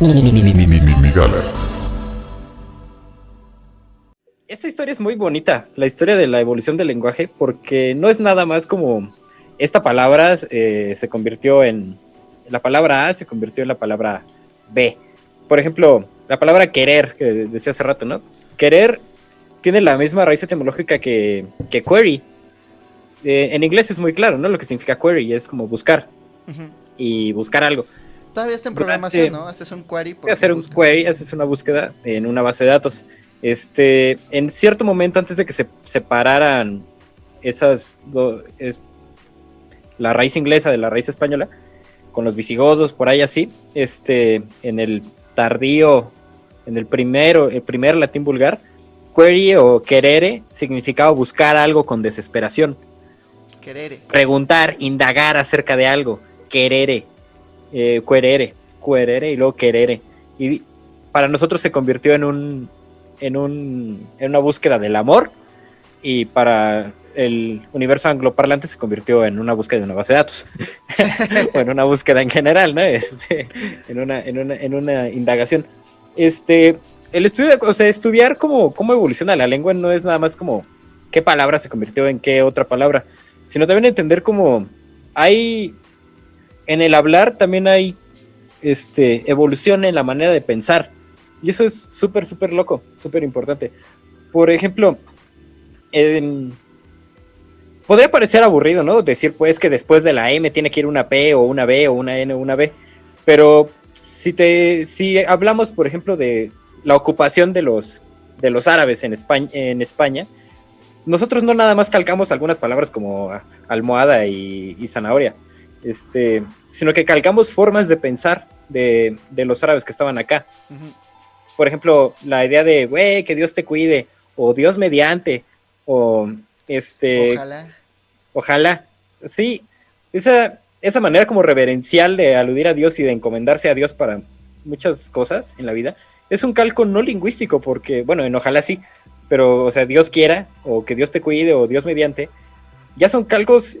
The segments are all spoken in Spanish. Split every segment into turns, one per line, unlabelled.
Migala.
Esta historia es muy bonita, la historia de la evolución del lenguaje, porque no es nada más como esta palabra se convirtió en... La palabra A se convirtió en la palabra B. Por ejemplo, la palabra querer, que decía hace rato, ¿no? Querer tiene la misma raíz etimológica que query. En inglés es muy claro, ¿no? Lo que significa query es como buscar y buscar algo.
Todavía está en programación, ¿no? Haces un query.
Hacer un query, haces una búsqueda en una base de datos. En cierto momento, antes de que se separaran esas dos, la raíz inglesa de la raíz española, con los visigodos, por ahí así, en el tardío, en el primer latín vulgar, query o querere significaba buscar algo con desesperación.
Querere. Preguntar,
indagar acerca de algo. Querere, querere y luego querere. Y para nosotros se convirtió en una búsqueda del amor, y para el universo angloparlante se convirtió en una búsqueda de una base de datos. O en una búsqueda en general, ¿no? En una indagación. El estudio, o sea, estudiar cómo evoluciona la lengua no es nada más como qué palabra se convirtió en qué otra palabra, sino también entender cómo hay, en el hablar también hay evolución en la manera de pensar. Y eso es súper, súper loco, súper importante. Por ejemplo, podría parecer aburrido, ¿no? Decir, pues, que después de la M tiene que ir una P o una B o una N o una B. Pero si hablamos, por ejemplo, de la ocupación de los árabes en España, nosotros no nada más calcamos algunas palabras como almohada y zanahoria, sino que calcamos formas de pensar de los árabes que estaban acá. Uh-huh. Por ejemplo, la idea de, güey, que Dios te cuide, o Dios mediante, o Ojalá. Sí, esa manera como reverencial de aludir a Dios y de encomendarse a Dios para muchas cosas en la vida, es un calco no lingüístico, porque, bueno, en ojalá sí, pero, o sea, Dios quiera, o que Dios te cuide, o Dios mediante, ya son calcos,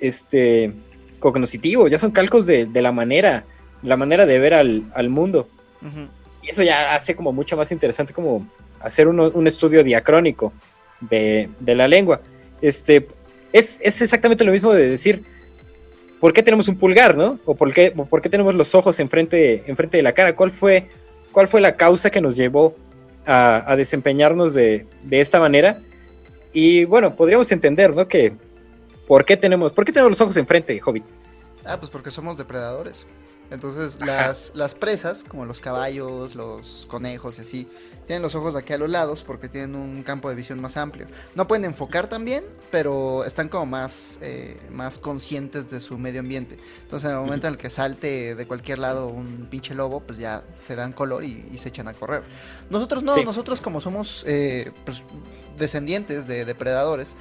cognoscitivos, ya son calcos de la manera de ver al mundo. Uh-huh. Y eso ya hace como mucho más interesante como hacer un estudio diacrónico de la lengua. Es exactamente lo mismo de decir, ¿por qué tenemos un pulgar, no? O ¿por qué tenemos los ojos enfrente de la cara? ¿Cuál fue la causa que nos llevó a desempeñarnos de esta manera? Y bueno, podríamos entender, ¿no? Que ¿por qué tenemos los ojos enfrente, Hobbit?
Pues porque somos depredadores. Entonces las presas, como los caballos, los conejos y así, tienen los ojos de aquí a los lados porque tienen un campo de visión más amplio. No pueden enfocar tan bien, pero están como más conscientes de su medio ambiente. Entonces en el momento en el que salte de cualquier lado un pinche lobo, pues ya se dan color y se echan a correr. Nosotros no, sí. Nosotros como somos pues, descendientes de depredadores,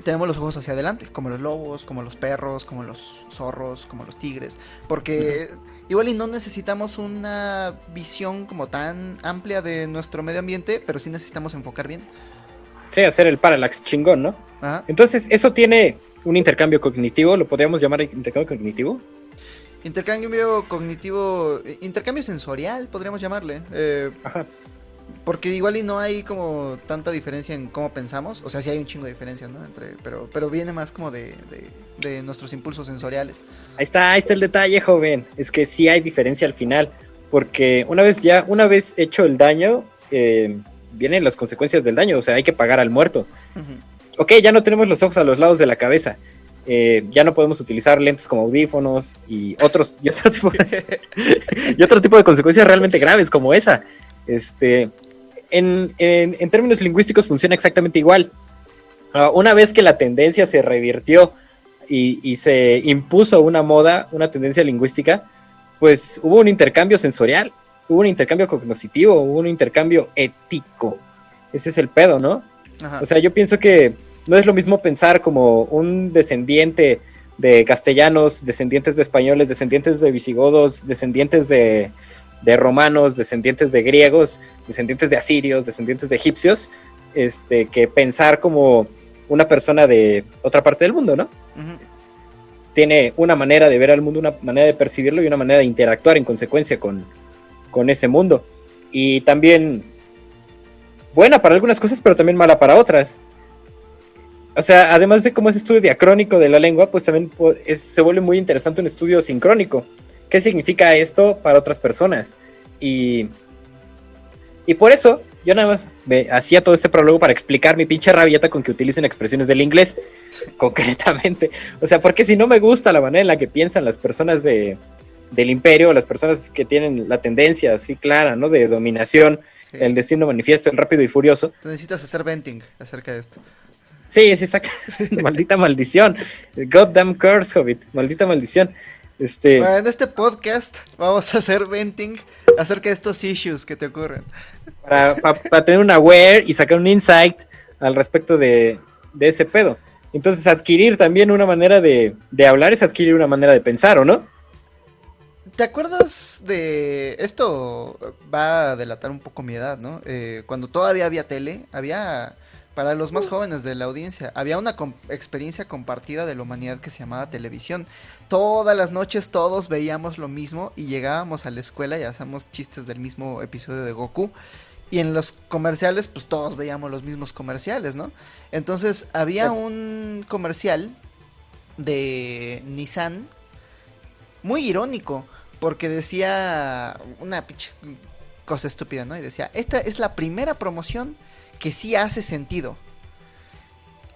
tenemos los ojos hacia adelante, como los lobos, como los perros, como los zorros, como los tigres, porque igual y no necesitamos una visión como tan amplia de nuestro medio ambiente, pero sí necesitamos enfocar bien.
Sí, hacer el parallax chingón, ¿no? Ajá. Entonces, eso tiene un intercambio cognitivo, ¿lo podríamos llamar intercambio cognitivo?
Intercambio sensorial, podríamos llamarle. Ajá. Porque igual y no hay como tanta diferencia en cómo pensamos. O sea, sí hay un chingo de diferencia, ¿no? Pero viene más como de nuestros impulsos sensoriales.
Ahí está el detalle, joven. Es que sí hay diferencia al final. Porque una vez hecho el daño, vienen las consecuencias del daño. O sea, hay que pagar al muerto. Uh-huh. Ok, ya no tenemos los ojos a los lados de la cabeza. Ya no podemos utilizar lentes como audífonos y otro tipo de consecuencias realmente graves como esa. En términos lingüísticos funciona exactamente igual. Una vez que la tendencia se revirtió y se impuso una tendencia lingüística, pues hubo un intercambio sensorial, hubo un intercambio cognoscitivo, hubo un intercambio ético. Ese es el pedo, ¿no? Ajá. O sea, yo pienso que no es lo mismo pensar como un descendiente de castellanos, descendientes de españoles, descendientes de visigodos, descendientes de romanos, descendientes de griegos, descendientes de asirios, descendientes de egipcios, que pensar como una persona de otra parte del mundo, ¿no? Uh-huh. Tiene una manera de ver al mundo, una manera de percibirlo y una manera de interactuar en consecuencia con con ese mundo. Y también buena para algunas cosas, pero también mala para otras. O sea, además de cómo es estudio diacrónico de la lengua, pues también se vuelve muy interesante un estudio sincrónico. ¿Qué significa esto para otras personas? Y por eso yo nada más hacía todo este prólogo para explicar mi pinche rabieta con que utilicen expresiones del inglés, concretamente. O sea, porque si no me gusta la manera en la que piensan las personas del imperio, las personas que tienen la tendencia así clara, ¿no? De dominación, sí. El destino manifiesto, el rápido y furioso.
Tú necesitas hacer venting acerca de esto.
Sí, es exacto. Maldita maldición. Goddamn curse, Hobbit. Maldita maldición.
Bueno, en este podcast vamos a hacer venting acerca de estos issues que te ocurren.
Para tener un aware y sacar un insight al respecto de ese pedo. Entonces, adquirir también una manera de hablar es adquirir una manera de pensar, ¿o no?
¿Te acuerdas de... Esto va a delatar un poco mi edad, ¿no? Cuando todavía había tele, había... Para los más jóvenes de la audiencia, había una experiencia compartida de la humanidad que se llamaba televisión. Todas las noches todos veíamos lo mismo y llegábamos a la escuela y hacíamos chistes del mismo episodio de Goku. Y en los comerciales, pues todos veíamos los mismos comerciales, ¿no? Entonces había un comercial de Nissan muy irónico, porque decía una pinche cosa estúpida, ¿no? Y decía, esta es la primera promoción que sí hace sentido.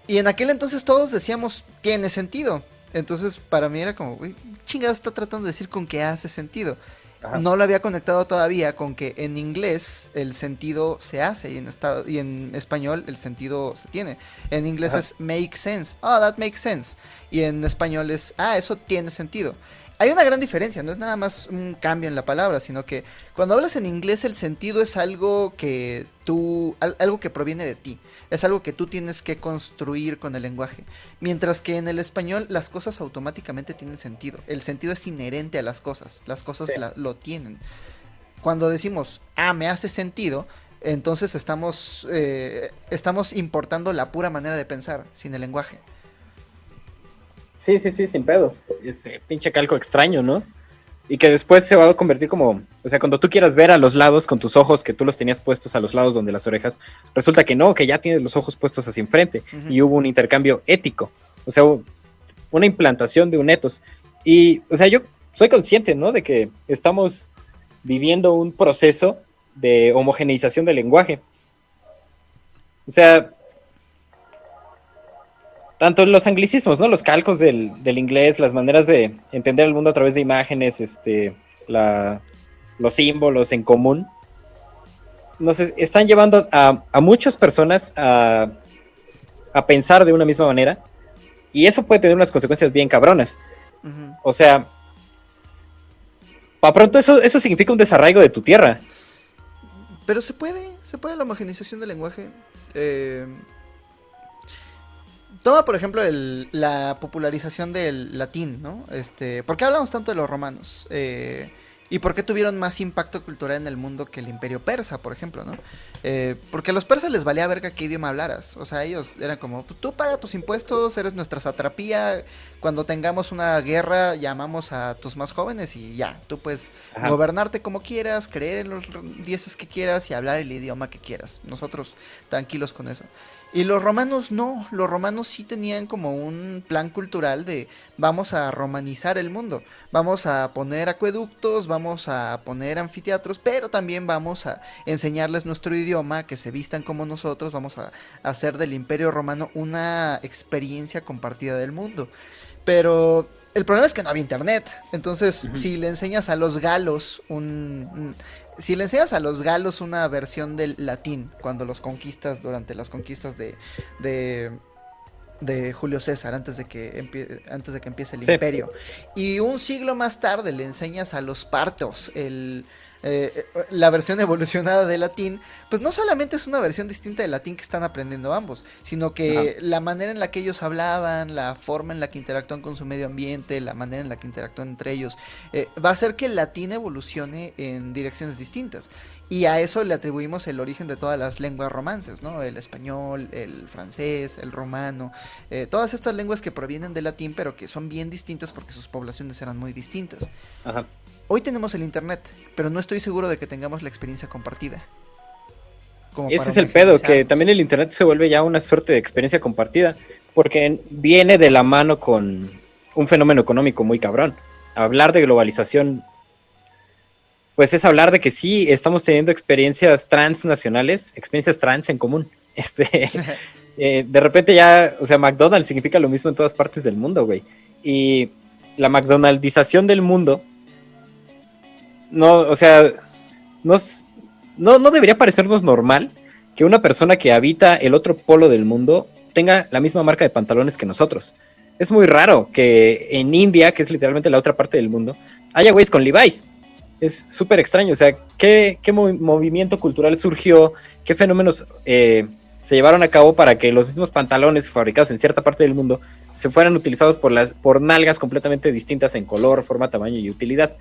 Y en aquel entonces todos decíamos, tiene sentido. Entonces para mí era como, güey, chingada está tratando de decir con que hace sentido. Ajá. No lo había conectado todavía con que en inglés el sentido se hace y en español el sentido se tiene. En inglés Ajá. es make sense. Oh, that makes sense. Y en español es, eso tiene sentido. Hay una gran diferencia, no es nada más un cambio en la palabra, sino que cuando hablas en inglés el sentido es algo que algo que proviene de ti, es algo que tú tienes que construir con el lenguaje, mientras que en el español las cosas automáticamente tienen sentido, el sentido es inherente a las cosas sí. Lo tienen. Cuando decimos, me hace sentido, entonces estamos importando la pura manera de pensar, sin el lenguaje.
Sí, sin pedos. Ese pinche calco extraño, ¿no? Y que después se va a convertir como... O sea, cuando tú quieras ver a los lados con tus ojos, que tú los tenías puestos a los lados donde las orejas, resulta que no, que ya tienes los ojos puestos hacia enfrente. Uh-huh. Y hubo un intercambio ético. O sea, una implantación de un etos. Y, o sea, yo soy consciente, ¿no? De que estamos viviendo un proceso de homogeneización del lenguaje. O sea... Tanto los anglicismos, ¿no? Los calcos del inglés, las maneras de entender el mundo a través de imágenes, los símbolos en común, nos están llevando a muchas personas a pensar de una misma manera, y eso puede tener unas consecuencias bien cabronas. Uh-huh. O sea, para pronto eso significa un desarraigo de tu tierra.
Pero se puede la homogenización del lenguaje. Toma, por ejemplo, la popularización del latín, ¿no? ¿Por qué hablamos tanto de los romanos? ¿Y por qué tuvieron más impacto cultural en el mundo que el imperio persa, por ejemplo, ¿no? Porque a los persas les valía verga qué idioma hablaras. O sea, ellos eran como, tú paga tus impuestos, eres nuestra satrapía. Cuando tengamos una guerra, llamamos a tus más jóvenes y ya. Tú puedes Ajá. gobernarte como quieras, creer en los dioses que quieras y hablar el idioma que quieras. Nosotros tranquilos con eso. Y los romanos no, los romanos sí tenían como un plan cultural de vamos a romanizar el mundo, vamos a poner acueductos, vamos a poner anfiteatros, pero también vamos a enseñarles nuestro idioma, que se vistan como nosotros, vamos a hacer del imperio romano una experiencia compartida del mundo. Pero el problema es que no había internet, entonces uh-huh. si le enseñas a los galos si le enseñas a los galos una versión del latín cuando los conquistas durante las conquistas de Julio César antes de que empiece el imperio y un siglo más tarde le enseñas a los partos la versión evolucionada de latín, pues no solamente es una versión distinta de latín que están aprendiendo ambos, sino que la manera en la que ellos hablaban, la forma en la que interactúan con su medio ambiente, la manera en la que interactúan entre ellos, va a hacer que el latín evolucione en direcciones distintas. Y a eso le atribuimos el origen de todas las lenguas romances, ¿no? El español, el francés, el romano, todas estas lenguas que provienen del latín, pero que son bien distintas porque sus poblaciones eran muy distintas.
Ajá.
hoy tenemos el internet, pero no estoy seguro de que tengamos la experiencia compartida.
Ese es el pedo, que también el internet se vuelve ya una suerte de experiencia compartida, porque viene de la mano con un fenómeno económico muy cabrón. Hablar de globalización, pues es hablar de que sí, estamos teniendo experiencias transnacionales, experiencias trans en común. De repente ya, o sea, McDonald's significa lo mismo en todas partes del mundo, güey. Y la McDonaldización del mundo, no, o sea, no debería parecernos normal que una persona que habita el otro polo del mundo tenga la misma marca de pantalones que nosotros. Es muy raro que en India, que es literalmente la otra parte del mundo, haya güeyes con Levi's. Es súper extraño, o sea, ¿qué movimiento cultural surgió? ¿Qué fenómenos se llevaron a cabo para que los mismos pantalones fabricados en cierta parte del mundo se fueran utilizados por nalgas completamente distintas en color, forma, tamaño y utilidad?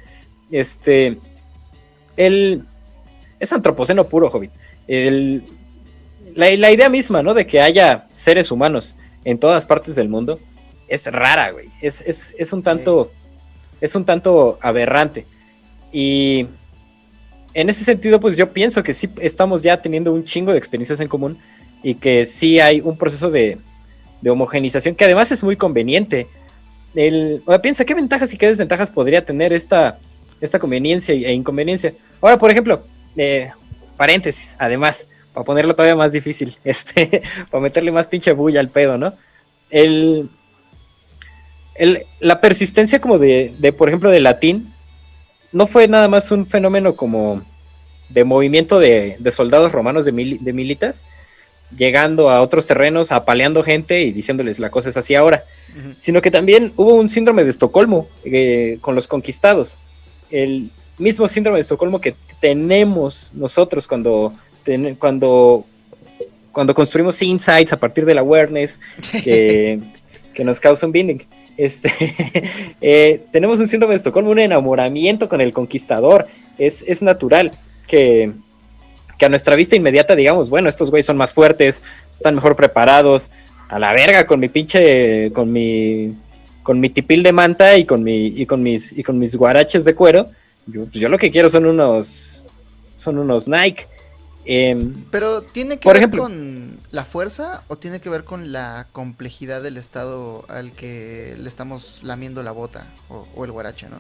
Es antropoceno puro, Hobbit. La idea misma, ¿no? De que haya seres humanos en todas partes del mundo es rara, güey. Es un tanto aberrante. Y en ese sentido, pues yo pienso que sí estamos ya teniendo un chingo de experiencias en común y que sí hay un proceso de homogenización que además es muy conveniente. Piensa qué ventajas y qué desventajas podría tener esta conveniencia e inconveniencia. Ahora, por ejemplo, paréntesis, además, para ponerlo todavía más difícil, para meterle más pinche bulla al pedo, ¿no? La persistencia como de, por ejemplo, del latín, no fue nada más un fenómeno como de movimiento de soldados romanos de militas, llegando a otros terrenos, apaleando gente y diciéndoles la cosa es así ahora, sino que también hubo un síndrome de Estocolmo con los conquistados. El mismo síndrome de Estocolmo que tenemos nosotros cuando construimos insights a partir del awareness que nos causa un binding. Tenemos un síndrome de Estocolmo, un enamoramiento con el conquistador. Es natural que a nuestra vista inmediata digamos, bueno, estos güeyes son más fuertes, están mejor preparados, a la verga con mi pinche, con mi tipil de manta y con mis guaraches de cuero. Yo lo que quiero son unos Nike.
Pero ¿tiene que ver con la fuerza o tiene que ver con la complejidad del estado al que le estamos lamiendo la bota o el guarache, ¿no?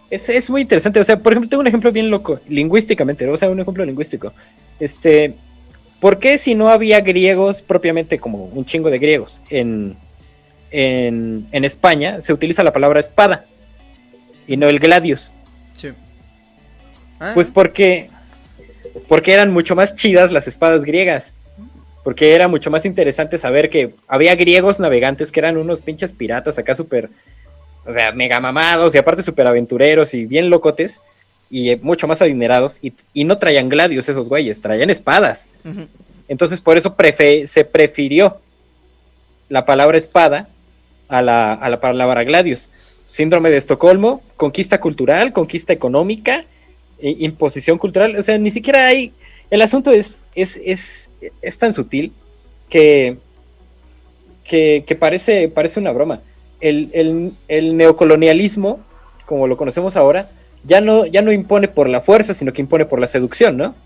Es muy interesante, o sea, por ejemplo, tengo un ejemplo bien loco, lingüísticamente, o sea, un ejemplo lingüístico. ¿Por qué si no había griegos propiamente como un chingo de griegos en España se utiliza la palabra espada y no el gladius?
Sí.
Pues porque eran mucho más chidas las espadas griegas. Porque era mucho más interesante saber que había griegos navegantes que eran unos pinches piratas acá súper, o sea, mega mamados y aparte súper aventureros y bien locotes y mucho más adinerados y no traían gladios esos güeyes, traían espadas. Uh-huh. Entonces por eso se prefirió la palabra espada a la palabra gladius. Síndrome de Estocolmo, conquista cultural, conquista económica, imposición cultural, o sea, ni siquiera hay, el asunto es tan sutil que parece una broma. El neocolonialismo, como lo conocemos ahora, ya no impone por la fuerza, sino que impone por la seducción, ¿no?